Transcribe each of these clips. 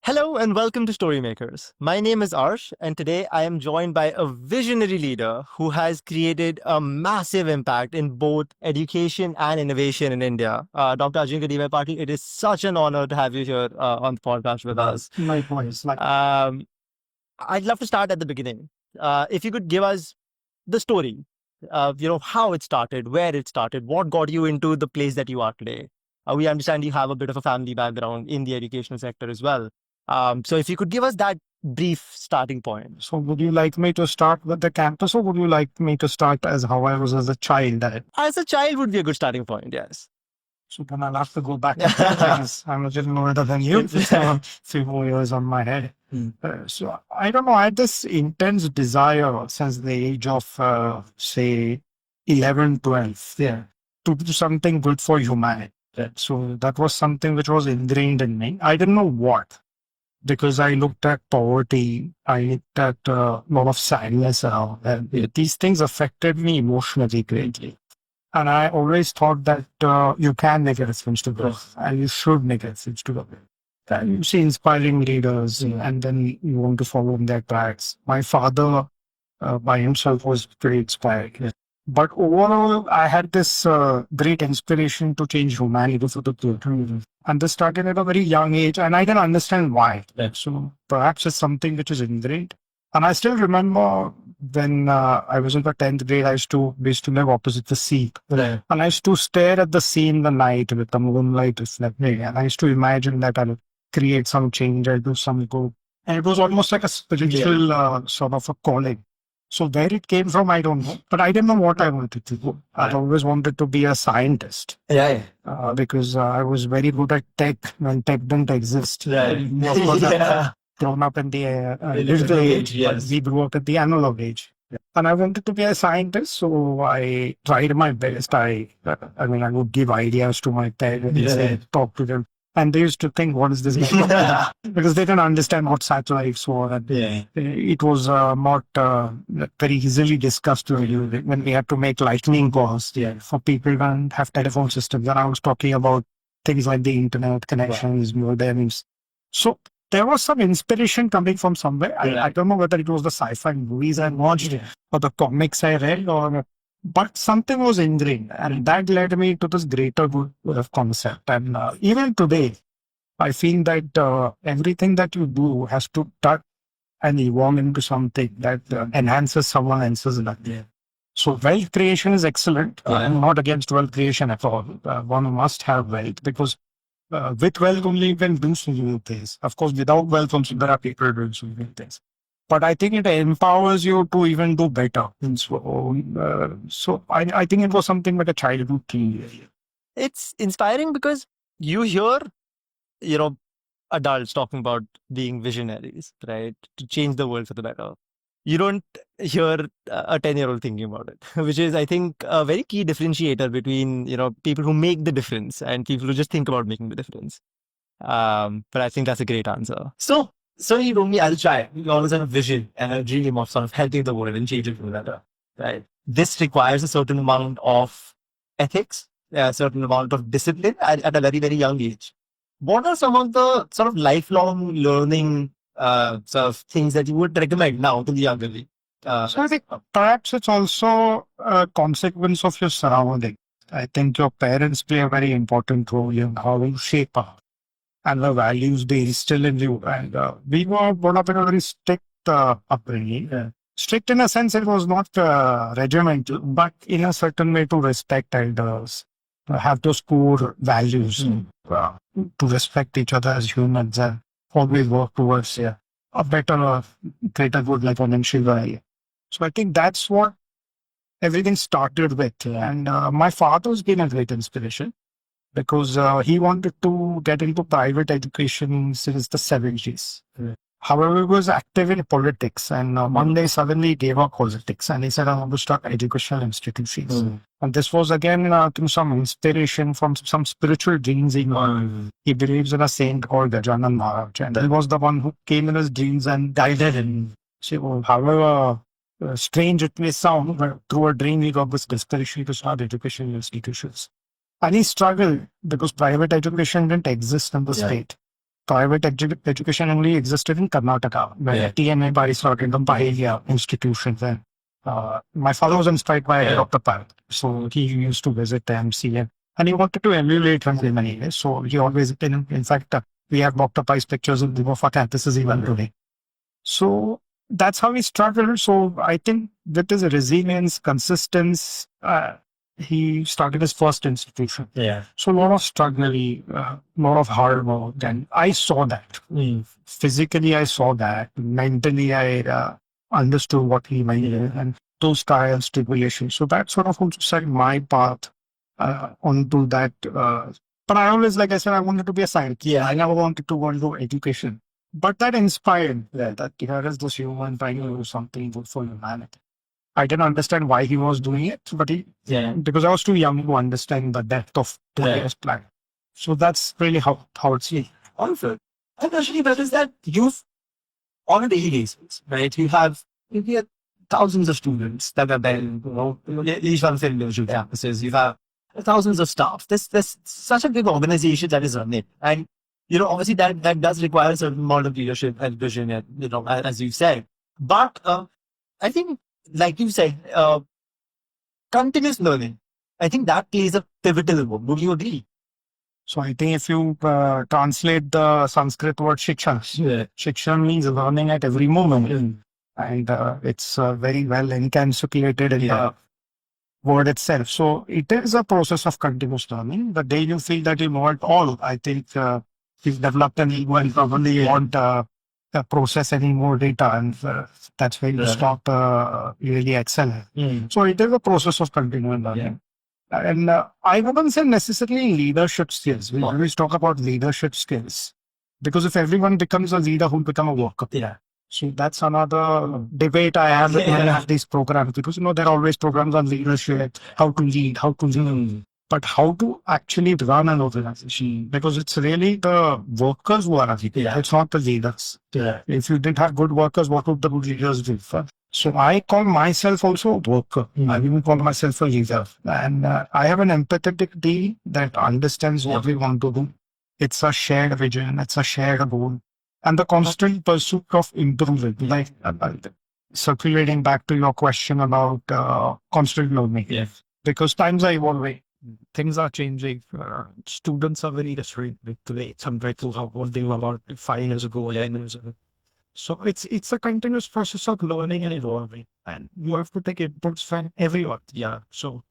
Hello and welcome to Storymakers. My name is Arsh, and today I am joined by a visionary leader who has created a massive impact in both education and innovation in India. Dr. Ajeenkya D Y Patil, it is such an honor to have you here on the podcast with us. Likewise. I'd love to start at the beginning. If you could give us the story, how it started, where it started, what got you into the place that you are today. We understand you have a bit of a family background in the educational sector as well. So if you could give us that brief starting point. So would you like me to start with the campus, or would you like me to start as how I was as a child? As a child would be a good starting point, yes. So then I'll have to go back because I'm a little older than you. So 3 more years on my head. So I don't know. I had this intense desire since the age of, say, 11, 12, to do something good for humanity. So that was something which was ingrained in me. I didn't know what, because I looked at poverty, I looked at a lot of sadness around, and these things affected me emotionally greatly. And I always thought that you can make a difference to growth, and you should make a difference to growth. You see inspiring leaders, and then you want to follow in their tracks. My father, by himself, was pretty inspiring. But overall, I had this great inspiration to change humanity for the good. And this started at a very young age, and I didn't understand why. So perhaps it's something which is ingrained. And I still remember when I was in the 10th grade, we used to live opposite the sea. And I used to stare at the sea in the night with the moonlight reflecting. And I used to imagine that I'll create some change, I'll do some good. And it was almost like a spiritual sort of a calling. So where it came from, I don't know. But I didn't know what I wanted to do. I always wanted to be a scientist. Because I was very good at tech when tech didn't exist. Grown up in the digital age, but we grew up in the analog age. And I wanted to be a scientist, so I tried my best. I would give ideas to my parents and talk to them. And they used to think, what is this guy? Because they didn't understand what satellites were. And it was not very easily discussed when we had to make lightning calls for people who don't have telephone systems. And I was talking about things like the internet connections, modems. So there was some inspiration coming from somewhere. I don't know whether it was the sci-fi movies I watched or the comics I read, but something was ingrained, and that led me to this greater good concept. And even today, I feel that everything that you do has to touch and evolve into something that enhances someone else's life. So wealth creation is excellent. I'm not against wealth creation at all. One must have wealth, because with wealth only you can do so many things. Of course, without wealth also there are people doing so many things. But I think it empowers you to even do better. So I think it was something like a childhood thing. It's inspiring because you hear, adults talking about being visionaries, right? To change the world for the better. You don't hear a 10-year-old thinking about it, which is, I think, a very key differentiator between, people who make the difference and people who just think about making the difference. But I think that's a great answer. So you told me as a child, you always have a vision and a dream of sort of helping the world and changing for the better, right? This requires a certain amount of ethics, a certain amount of discipline at a very, very young age. What are some of the sort of lifelong learning sort of things that you would recommend now to the younger league? So I think perhaps it's also a consequence of your surrounding. I think your parents play a very important role in how you shape up and the values they instill in you. And we were brought up in a very strict upbringing. Strict in a sense, it was not regimental, but in a certain way to respect elders, have those core values, to respect each other as humans, and always work towards a better, greater good, like financial value. So I think that's what everything started with. And my father's been a great inspiration, because he wanted to get into private education since the 70s. However, he was active in politics, and one day suddenly he gave up politics and he said, I want to start educational institutions. And this was again through some inspiration from some spiritual dreams he got. He believes in a saint called Gajanan Maharaj, and he was the one who came in his dreams and guided him. So, however strange it may sound, but through a dream he got this inspiration to start educational institutions. And he struggled because private education didn't exist in the state. private education only existed in Karnataka, where TNA Pai started the Paella institutions. And my father was inspired by Dr. Pai. So he used to visit MC and he wanted to emulate him in many ways. So he always, in fact, we have Dr. Pai's pictures in the of our campuses even today. So that's how he struggled. So I think with his resilience, consistency, he started his first institution. Yeah. So a lot of struggle, a lot of hard work, and I saw that. Physically, I saw that. Mentally, I understood what he meant, and those trials, tribulations. So that sort of also set my path onto that. But I always, like I said, I wanted to be a scientist. Yeah, I never wanted to go into education. But that inspired that here is this human trying to do something good for humanity. I didn't understand why he was doing it, but because I was too young to understand the depth of his plan. So that's really how it's. Also, and actually, that is that you've on a daily basis, right? You have thousands of students that are there, each one of the individual campuses. You have thousands of staff. There's such a big organization that is running, and obviously that does require a certain amount of leadership and vision, and as you said. But I think, like you said, continuous learning. I think that plays a pivotal role. Would you agree? So I think if you translate the Sanskrit word shiksha, shiksha means learning at every moment. And it's very well encapsulated in the word itself. So it is a process of continuous learning. The day you feel that you know it all, I think you've developed an ego and probably want process any more data, and that's where you stop really excelling. So it is a process of continuous learning. And I wouldn't say necessarily leadership skills. We always talk about leadership skills, because if everyone becomes a leader, who'll become a worker? So that's another debate I have when I have these programs, because there are always programs on leadership, how to lead, but how to actually run an organization, because it's really the workers who are leading. It's not the leaders. If you didn't have good workers, what would the good leaders do? So I call myself also a worker. I even call myself a leader. And I have an empathetic team that understands what we want to do. It's a shared vision. It's a shared goal. And the constant pursuit of improvement, like circulating back to your question about constant learning. Because times are evolving. Things are changing. Students are very different today compared to what they were about 5 years ago, 10 years ago. So it's a continuous process of learning and evolving, and you have to take inputs from everyone. So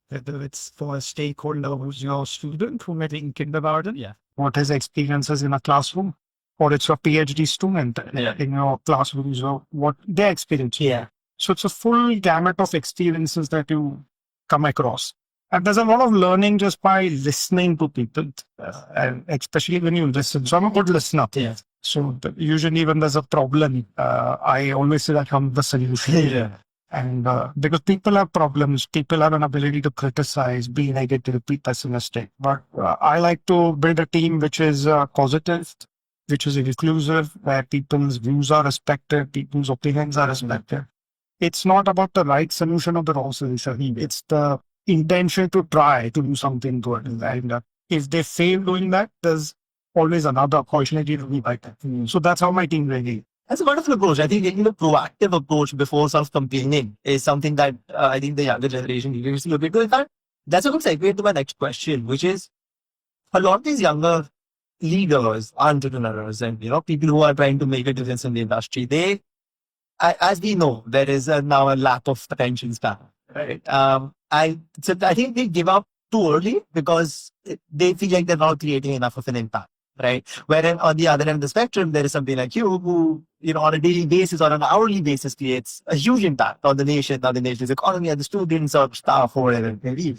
whether it's for a stakeholder who's your student who met in kindergarten, what his experiences in a classroom, or it's your PhD student in your classroom, so what their experience. So it's a full gamut of experiences that you come across. And there's a lot of learning just by listening to people, and especially when you listen. So I'm a good listener. So usually when there's a problem, I always say that I'm the solution. And because people have problems, people have an ability to criticize, be negative, be pessimistic. But I like to build a team which is positive, which is inclusive, where people's views are respected, people's opinions are respected. It's not about the right solution or the wrong solution. It's the intention to try to do something good. And if they fail doing that, there's always another opportunity to be better. So that's how my team really. That's a wonderful approach. I think taking a proactive approach before self-complaining is something that I think the younger generation needs to look into. In fact, that's a good segue into my next question, which is a lot of these younger leaders, entrepreneurs, and people who are trying to make a difference in the industry, they, as we know, there is now a lack of attention span. Right. I think they give up too early because they feel like they're not creating enough of an impact. Right. Whereas on the other end of the spectrum, there is somebody like you who, on a daily basis or an hourly basis creates a huge impact on the nation, on the nation's economy, and the students or staff or whatever it may be.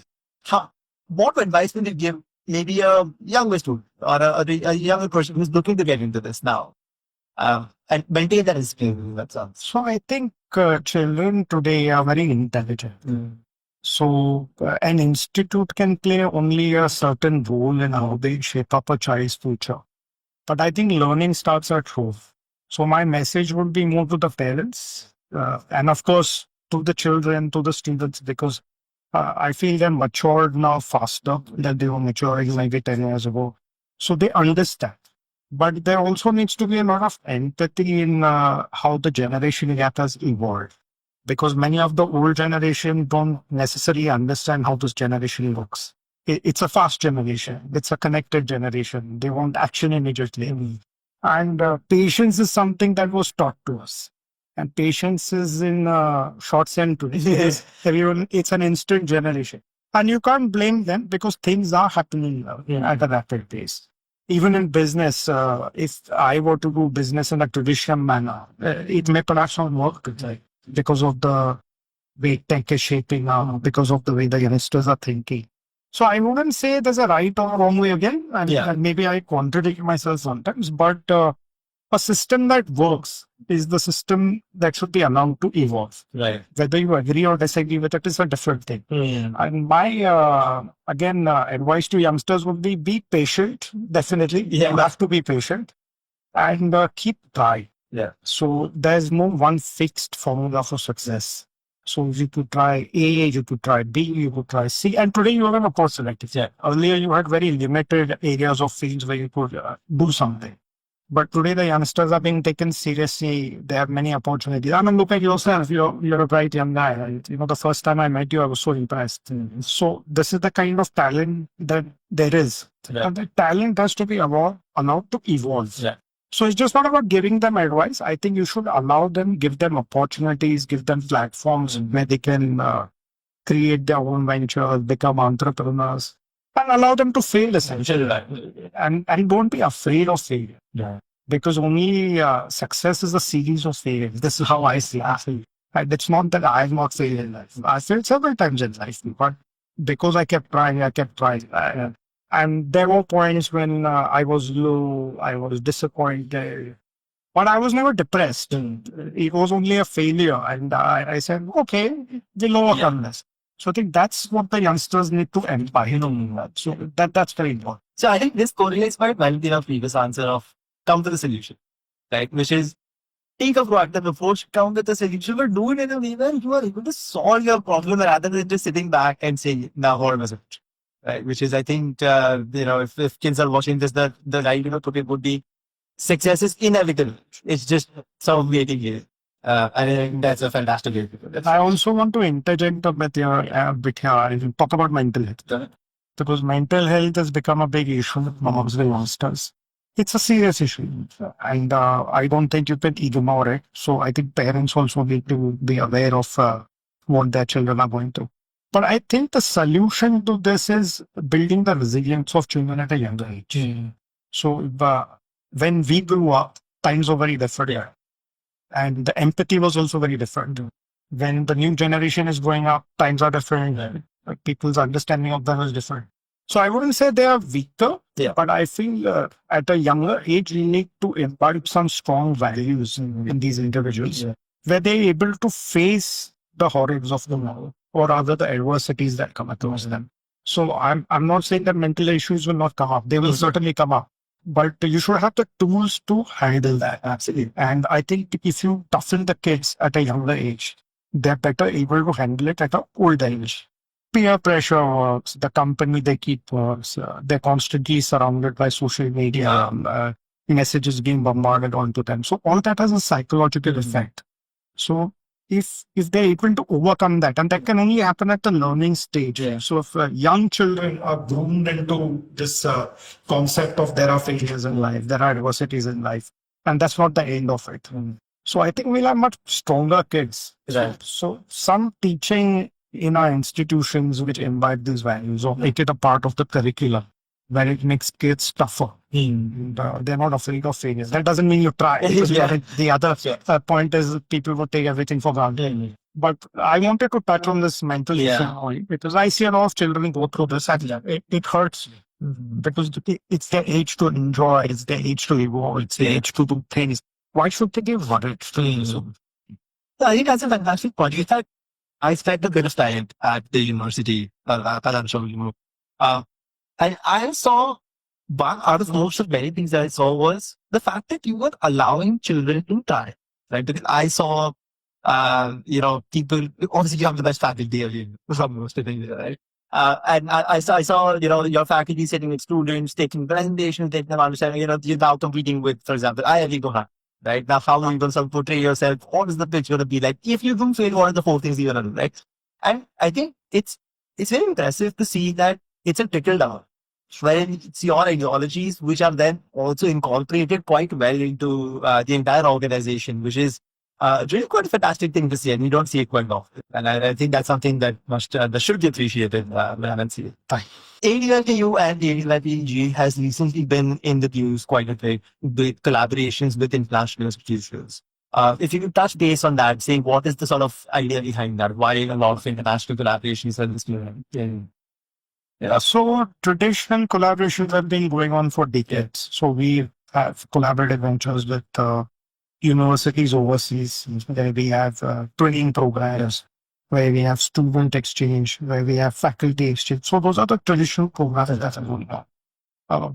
What advice would you give maybe a younger student or a younger person who's looking to get into this now and maintain that discipline? So I think children today are very intelligent. So an institute can play only a certain role in how they shape up a child's future. But I think learning starts at home. So my message would be more to the parents and of course to the children, to the students, because I feel they're matured now faster than they were maturing maybe 10 years ago. So they understand. but there also needs to be a lot of empathy in how the generation gap has evolved. Because many of the old generation don't necessarily understand how this generation looks. It's a fast generation. It's a connected generation. They want action immediately. And patience is something that was taught to us. And patience is in short sense today. Because everyone, it's an instant generation. And you can't blame them because things are happening at a rapid pace. Even in business, if I were to do business in a traditional manner, it may perhaps not work because of the way tech is shaping up, because of the way the youngsters are thinking. So I wouldn't say there's a right or wrong way again, and maybe I contradict myself sometimes, but a system that works is the system that should be allowed to evolve. Right. Whether you agree or disagree with it is a different thing. And my, advice to youngsters would be patient, definitely. You have to be patient and keep trying. Yeah. So there's no one fixed formula for success. So you could try A, you could try B, you could try C, and today you have an opportunity. Yeah. Earlier you had very limited areas of fields where you could do something. But today the youngsters are being taken seriously. They have many opportunities. I mean, look at yourself. You're a bright young guy. Right? The first time I met you, I was so impressed. So this is the kind of talent that there is. Yeah. And the talent has to be allowed to evolve. Yeah. So it's just not about giving them advice. I think you should allow them, give them opportunities, give them platforms where they can create their own ventures, become entrepreneurs, and allow them to fail essentially. And don't be afraid of failure. Yeah. Because only success is a series of failures. This is how I see it. And it's not that I have not failed in life. I failed several times in life, but because I kept trying. And there were points when I was low, I was disappointed, but I was never depressed. It was only a failure. And I said, okay, we'll overcome this. So I think that's what the youngsters need to empire. So that's very important. So I think this correlates quite well with your previous answer of come to the solution, right? Which is take a proactive approach, come with the solution, but do it in a way where you are able to solve your problem rather than just sitting back and saying, now what was it? Right, which is, I think, if kids are watching this, the right topic would be success is inevitable. It's just some waiting here. And I think that's a fantastic way to put it. I also want to interject a bit here and talk about mental health. Because mental health has become a big issue amongst the youngsters. It's a serious issue. And I don't think you can ignore it. So I think parents also need to be aware of what their children are going through. But I think the solution to this is building the resilience of children at a younger age. So when we grew up, times were very different. Yeah. And the empathy was also very different. When the new generation is growing up, times are different. Yeah. People's understanding of them is different. So I wouldn't say they are weaker, but I feel at a younger age, you need to imbibe some strong values in these individuals where they're able to face the horrors of the world, or rather the adversities that come across them. So I'm not saying that mental issues will not come up. They will certainly come up. But you should have the tools to handle that. Absolutely. And I think if you toughen the kids at a younger age, they're better able to handle it at an older age. Peer pressure works, the company they keep works, they're constantly surrounded by social media, messages being bombarded onto them. So all that has a psychological effect. So if they're able to overcome that, and that can only happen at the learning stage. So if young children are groomed into this concept of there are failures in life, there are adversities in life, and that's not the end of it. So I think we'll have much stronger kids. Right. So some teaching in our institutions which imbibe these values or make it a part of the curriculum where it makes kids tougher. They're not afraid of failures. That doesn't mean you try. The other point is people would take everything for granted. But I wanted to touch on this mental issue because I see a lot of children go through this and it hurts because it's their age to enjoy, it's their age to evolve, it's their age to do things. Why should they give words? So I think that's a fantastic point. In fact, I spent a bit of time at the university, as I'm sure you know. And I saw one out of most of many things that I saw was the fact that you were allowing children to try, right? Because I saw, people, obviously you have the best faculty from most of the things, right? And I saw, your faculty sitting with students, taking presentations, taking them understanding, you're now competing with, for example, IIT Guwahati, right? Now, how are you going to portray yourself? What is the pitch going to be like? If you do fail, what are the four things you're going to do, right? And I think it's very impressive to see that it's a trickle down, wherein it's your ideologies which are then also incorporated quite well into the entire organization, which is really quite a fantastic thing to see, and you don't see it quite often. And I think that's something that that should be appreciated when I see it. ADLPU and ADLPG has recently been in the news quite a bit with collaborations with international institutions. If you could touch base on that, saying what is the sort of idea behind that? Why a lot of international collaborations are this moment? Yeah, so traditional collaborations have been going on for decades. So we have collaborative ventures with universities overseas, where we have training programs, where we have student exchange, where we have faculty exchange. So those are the traditional programs that are going on.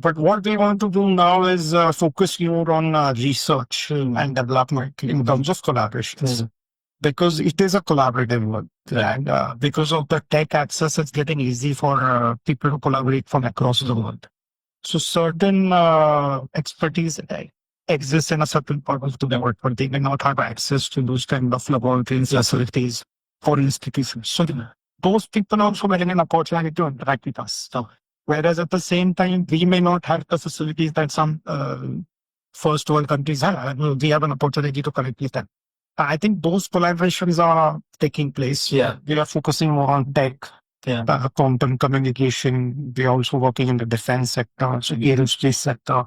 But what we want to do now is focus more on research and development in terms of collaborations, because it is a collaborative work. And because of the tech access, it's getting easy for people to collaborate from across the world. So certain expertise exists in a certain part of the world, but they may not have access to those kind of laboratories, facilities, or institutions. So those people also getting an opportunity to interact with us. So, whereas at the same time, we may not have the facilities that some first world countries have. We have an opportunity to connect with them. I think those collaborations are taking place. Yeah. We are focusing more on tech, quantum communication. We are also working in the defense sector, so aerospace sector,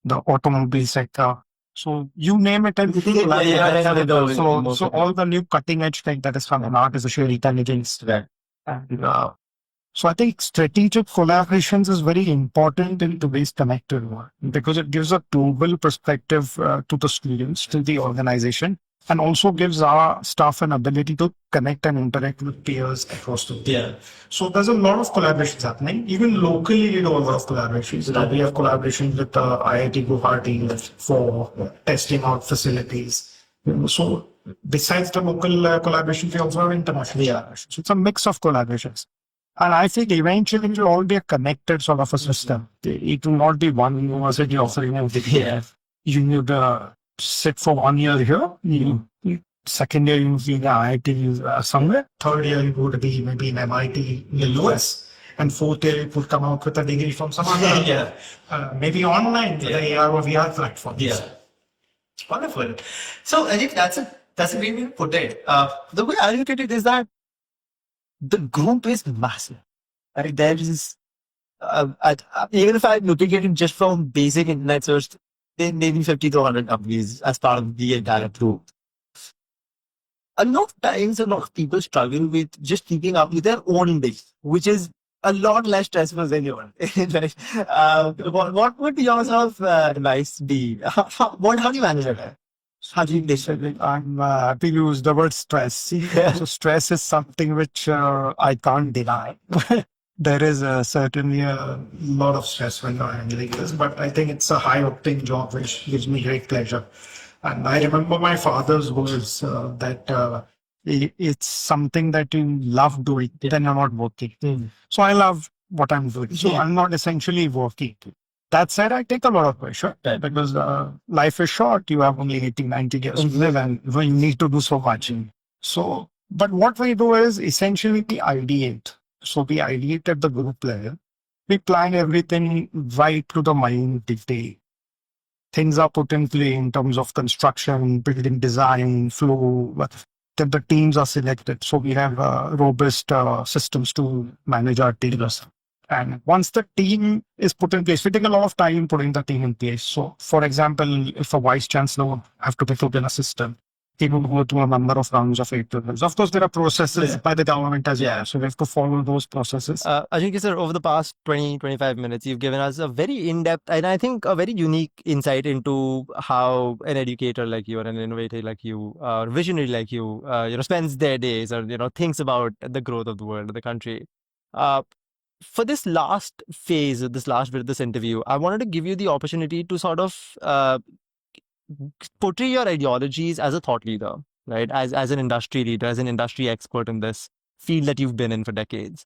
the automobile sector. So you name it, everything. So all the new cutting edge tech that is coming, artificial intelligence. And so I think strategic collaborations is very important in today's connected world, because it gives a global perspective to the students, to the organization, and also gives our staff an ability to connect and interact with peers across the world. Yeah. So there's a lot of collaborations happening. Even locally, we do a lot of collaborations. We have collaborations with IIT Guwahati for testing out facilities. So besides the local collaborations, we also have international collaborations. So it's a mix of collaborations. And I think eventually it will all be a connected sort of a system. It will not be one university offering everything. Yeah. You need sit for 1 year here. Second year, you see the IIT somewhere. Third year, you would be maybe in MIT in the US. And fourth year, you could come out with a degree from some other, maybe online, the AR or VR platform. Yeah. It's wonderful. So I think that's a great way to put it. The way I look at it is that the group is massive. Right? There is, even if I'm looking at it just from basic internet search, there may be 50 to 100 companies as part of the entire group. A lot of times, a lot of people struggle with just keeping up with their own days, which is a lot less stressful than your own. Right? What would your sort of advice be? How do you manage it? How do you distribute? I'm happy to use the word stress. So stress is something which I can't deny. There is certainly a lot of stress when I'm handling this, but I think it's a high octane job which gives me great pleasure. And I remember my father's words that it's something that you love doing, then you're not working. So I love what I'm doing. So I'm not essentially working. That said, I take a lot of pressure because life is short. You have only 80, 90 years to live, and you need to do so much. So, but what we do is essentially we ideate. So we ideate at the group level. We plan everything right to the minute detail. Things are put in play in terms of construction, building design, flow. Then the teams are selected. So we have robust systems to manage our teams. And once the team is put in place, we take a lot of time putting the team in place. So, for example, if a vice chancellor have to be put in a system, he will go through a number of rounds of interviews. Of course, there are processes by the government as well. So we have to follow those processes. Ajeenkya sir, over the past 20, 25 minutes, you've given us a very in-depth and I think a very unique insight into how an educator like you or an innovator like you, or visionary like you, spends their days or, thinks about the growth of the world, of the country. For this last phase, this last bit of this interview, I wanted to give you the opportunity to sort of portray your ideologies as a thought leader, right? As an industry leader, as an industry expert in this field that you've been in for decades.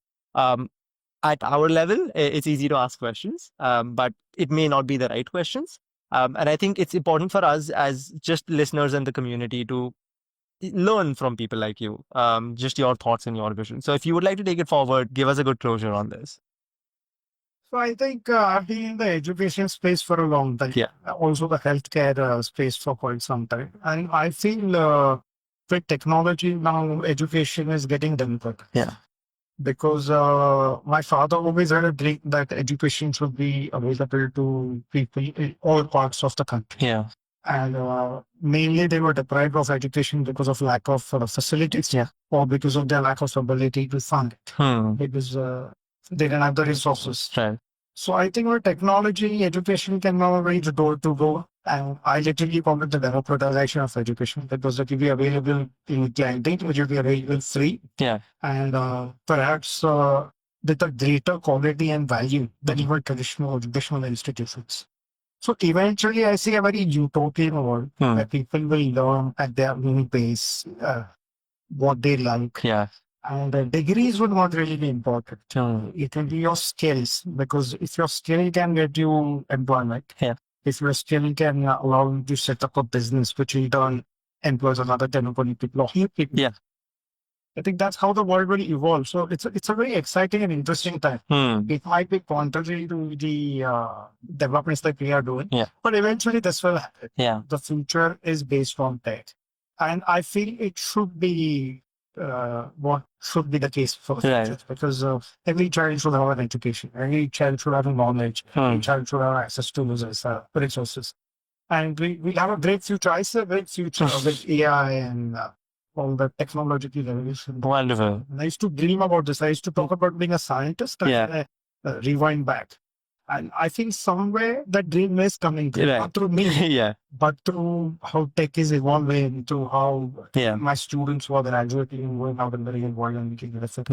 at our level, it's easy to ask questions, but it may not be the right questions. And I think it's important for us as just listeners and the community to learn from people like you, just your thoughts and your vision. So if you would like to take it forward, give us a good closure on this. So I think I've been in the education space for a long time. Yeah. Also the healthcare space for quite some time. And I feel with technology now, education is getting deeper. Yeah. Because my father always had a dream that education should be available to people in all parts of the country. Yeah. And mainly they were deprived of education because of lack of facilities, Yeah. or because of their lack of ability to fund it. Because they didn't have the resources. Right. So I think with technology, education can now reach door to door. And I literally call it the democratization of education, because it will be available in clientage, which will be available free. Yeah. And perhaps with a greater quality and value than even traditional educational institutions. So eventually, I see a very utopian world where people will learn at their own pace what they like. Yeah. And degrees would not really be important. It will be your skills, because if your skill can get you employment, if your skill can allow you to set up a business, which in turn employs another 10 or 20 people or people. Yeah. I think that's how the world will evolve. So it's a very exciting and interesting time. It might be contrary to the developments that we are doing, but eventually this will happen. Yeah. The future is based on tech. And I feel it should be what should be the case for the future, because every child should have an education, every child should have a knowledge, every child should have access to those resources. And we have a great future. I see a great future with AI and all the technological revolution. Wonderful. And I used to dream about this. I used to talk about being a scientist and rewind back. And I think somewhere that dream is coming through, not through me, but through how tech is evolving, to how my students who are graduating and going out in the real world and making research.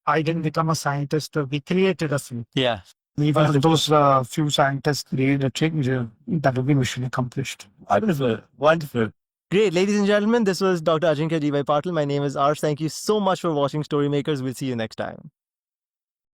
I didn't become a scientist. We created a few. Yeah. Even if those few scientists create a change, that will be mission accomplished. Wonderful. Wonderful. Great. Ladies and gentlemen, this was Dr. Ajeenkya D Y Patil. My name is Arsh. Thank you so much for watching Storymakers. We'll see you next time.